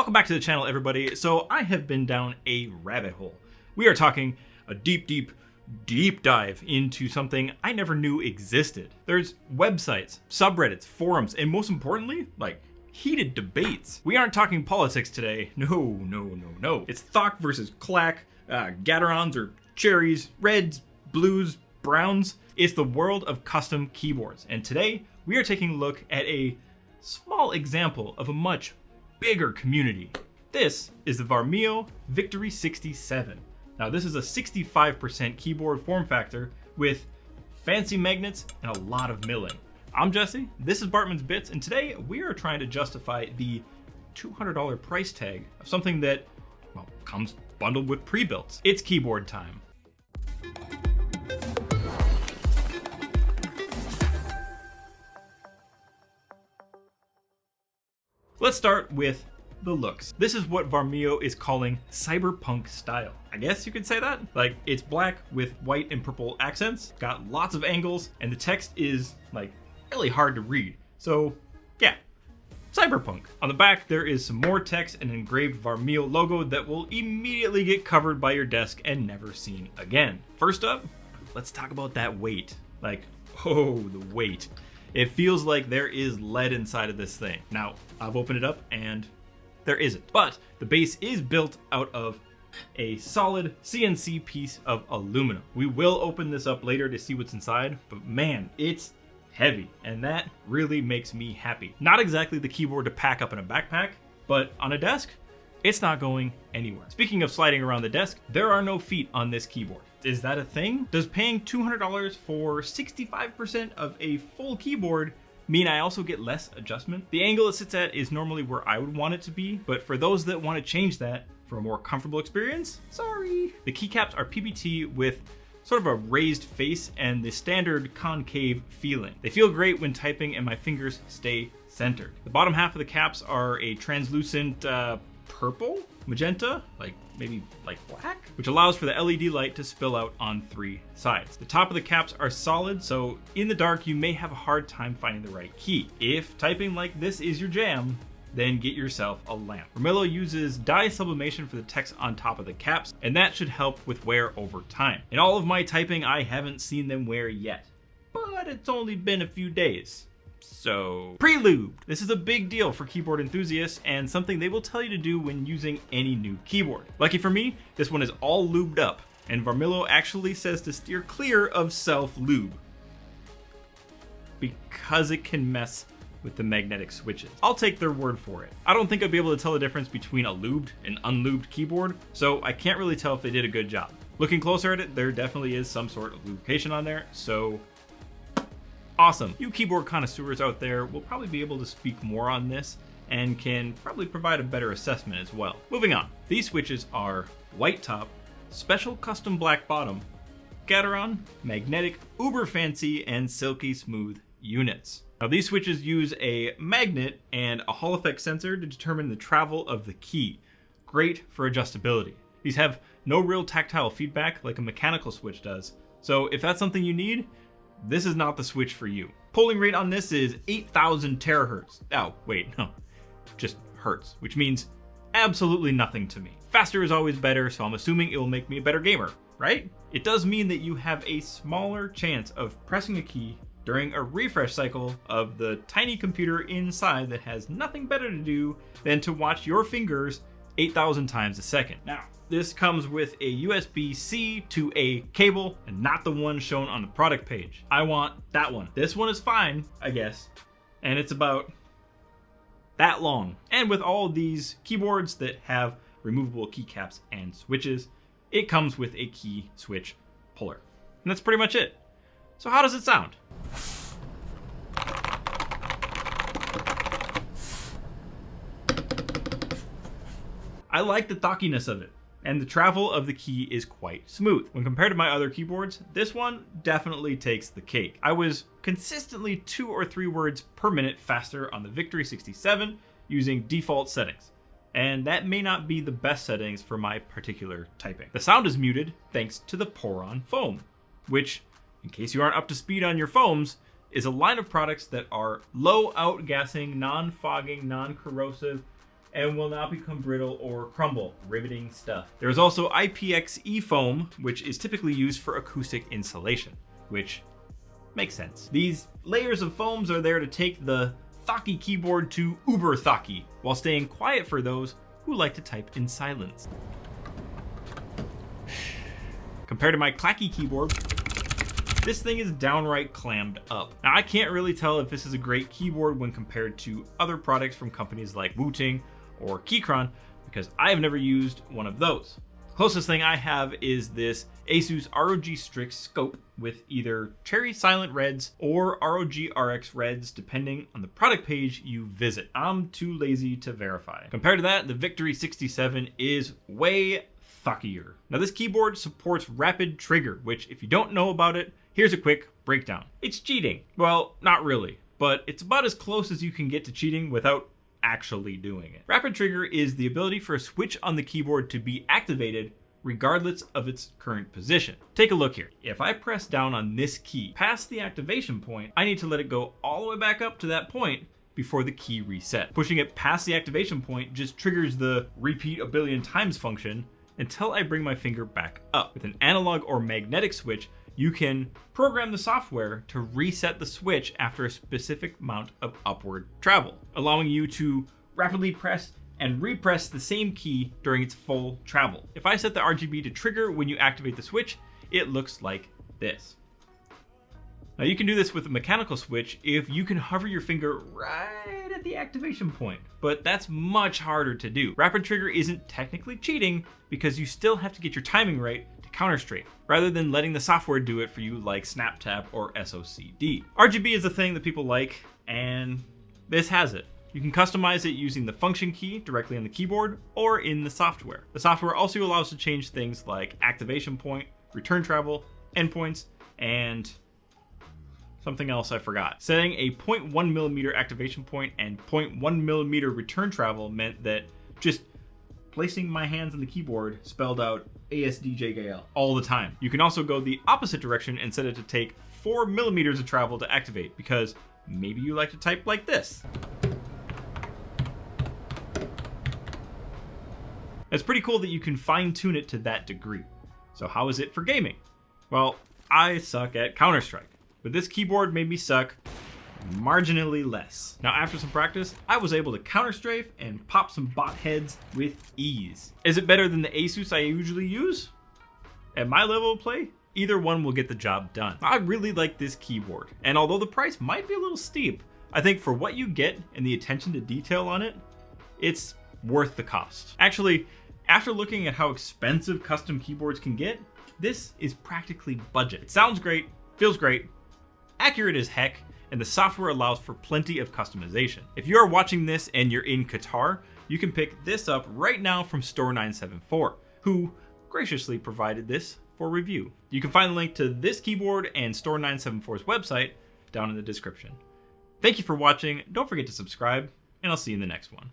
Welcome back to the channel, everybody. So I have been down a rabbit hole. We are talking a deep dive into something I never knew existed. There's websites, subreddits, forums, and most importantly, like heated debates. We aren't talking politics today. No. It's thock versus clack, Gatorons or cherries, reds, blues, browns. It's the world of custom keyboards. And today we are taking a look at a small example of a much bigger community. This is the Varmillo Victory 67. Now this is a 65% keyboard form factor with fancy magnets and a lot of milling. I'm Jesse, this is Bartman's Bits, and today we are trying to justify the $200 price tag of something that, well, comes bundled with pre-builts. It's keyboard time. Let's start with the looks. This is what Varmillo is calling cyberpunk style. I guess you could say that. Like, it's black with white and purple accents, got lots of angles, and the text is like really hard to read. So yeah, cyberpunk. On the back, there is some more text and an engraved Varmillo logo that will immediately get covered by your desk and never seen again. First up, let's talk about that weight. Like, oh, the weight. It feels like there is lead inside of this thing. Now, I've opened it up and there isn't. But the base is built out of a solid CNC piece of aluminum. We will open this up later to see what's inside, but man, it's heavy. And that really makes me happy. Not exactly the keyboard to pack up in a backpack, but on a desk, it's not going anywhere. Speaking of sliding around the desk, there are no feet on this keyboard. Is that a thing? Does paying $200 for 65% of a full keyboard mean I also get less adjustment? The angle it sits at is normally where I would want it to be, but for those that want to change that for a more comfortable experience, sorry. The keycaps are PBT with sort of a raised face and the standard concave feeling. They feel great when typing and my fingers stay centered. The bottom half of the caps are a translucent purple, magenta, maybe black, which allows for the LED light to spill out on three sides. The top of the caps are solid, so in the dark you may have a hard time finding the right key. If typing like this is your jam, then get yourself a lamp. Varmillo uses dye sublimation for the text on top of the caps, and that should help with wear over time. In all of my typing, I haven't seen them wear yet, but it's only been a few days. So, pre-lubed. This is a big deal for keyboard enthusiasts and something they will tell you to do when using any new keyboard. Lucky for me, this one is all lubed up, and Varmillo actually says to steer clear of self-lube because it can mess with the magnetic switches. I'll take their word for it. I don't think I'd be able to tell the difference between a lubed and unlubed keyboard, so I can't really tell if they did a good job. Looking closer at it, there definitely is some sort of lubrication on there, so awesome. You keyboard connoisseurs out there will probably be able to speak more on this and can probably provide a better assessment as well. Moving on. These switches are white top, special custom black bottom, Gateron, magnetic, uber fancy, and silky smooth units. Now these switches use a magnet and a Hall effect sensor to determine the travel of the key. Great for adjustability. These have no real tactile feedback like a mechanical switch does, so if that's something you need, this is not the switch for you. Polling rate on this is 8,000 terahertz. Oh, wait, no, just hertz, which means absolutely nothing to me. Faster is always better, so I'm assuming it will make me a better gamer, right? It does mean that you have a smaller chance of pressing a key during a refresh cycle of the tiny computer inside that has nothing better to do than to watch your fingers 8,000 times a second. Now, this comes with a USB-C to a cable and not the one shown on the product page. I want that one. This one is fine, I guess, and it's about that long. And with all these keyboards that have removable keycaps and switches, it comes with a key switch puller. And that's pretty much it. So how does it sound? I like the thockiness of it, and the travel of the key is quite smooth. When compared to my other keyboards, this one definitely takes the cake. I was consistently 2 or 3 words per minute faster on the Victory 67 using default settings, and that may not be the best settings for my particular typing. The sound is muted thanks to the Poron foam, which, in case you aren't up to speed on your foams, is a line of products that are low outgassing, non-fogging, non-corrosive, and will not become brittle or crumble. Riveting stuff. There is also IPX foam, which is typically used for acoustic insulation, which makes sense. These layers of foams are there to take the Thocky keyboard to uber Thocky, while staying quiet for those who like to type in silence. Compared to my clacky keyboard, this thing is downright clammed up. Now, I can't really tell if this is a great keyboard when compared to other products from companies like Wooting or Keychron, because I have never used one of those. The closest thing I have is this Asus ROG Strix Scope with either Cherry Silent Reds or ROG RX Reds, depending on the product page you visit. I'm too lazy to verify. Compared to that, the Victory 67 is way thockier. Now, this keyboard supports rapid trigger, which, if you don't know about it, here's a quick breakdown. It's cheating. Well, not really, but it's about as close as you can get to cheating without actually doing it. Rapid trigger is the ability for a switch on the keyboard to be activated regardless of its current position. Take a look here. If I press down on this key past the activation point, I need to let it go all the way back up to that point before the key reset. Pushing it past the activation point just triggers the repeat a billion times function until I bring my finger back up. With an analog or magnetic switch, you can program the software to reset the switch after a specific amount of upward travel, allowing you to rapidly press and repress the same key during its full travel. If I set the RGB to trigger when you activate the switch, it looks like this. Now, you can do this with a mechanical switch if you can hover your finger right at the activation point, but that's much harder to do. Rapid trigger isn't technically cheating because you still have to get your timing right to counter strafe, rather than letting the software do it for you like SnapTap or SOCD. RGB is a thing that people like, and this has it. You can customize it using the function key directly on the keyboard or in the software. The software also allows to change things like activation point, return travel, endpoints, and something else I forgot. Setting a 0.1mm activation point and 0.1mm return travel meant that just placing my hands on the keyboard spelled out ASDJKL all the time. You can also go the opposite direction and set it to take 4mm of travel to activate, because maybe you like to type like this. It's pretty cool that you can fine-tune it to that degree. So how is it for gaming? Well, I suck at Counter-Strike, but this keyboard made me suck marginally less. Now, after some practice, I was able to counter-strafe and pop some bot heads with ease. Is it better than the Asus I usually use? At my level of play, either one will get the job done. I really like this keyboard, and although the price might be a little steep, I think for what you get and the attention to detail on it, it's worth the cost. Actually, after looking at how expensive custom keyboards can get, this is practically budget. It sounds great, feels great, accurate as heck, and the software allows for plenty of customization. If you are watching this and you're in Qatar, you can pick this up right now from Store 974, who graciously provided this for review. You can find the link to this keyboard and Store 974's website down in the description. Thank you for watching, don't forget to subscribe, and I'll see you in the next one.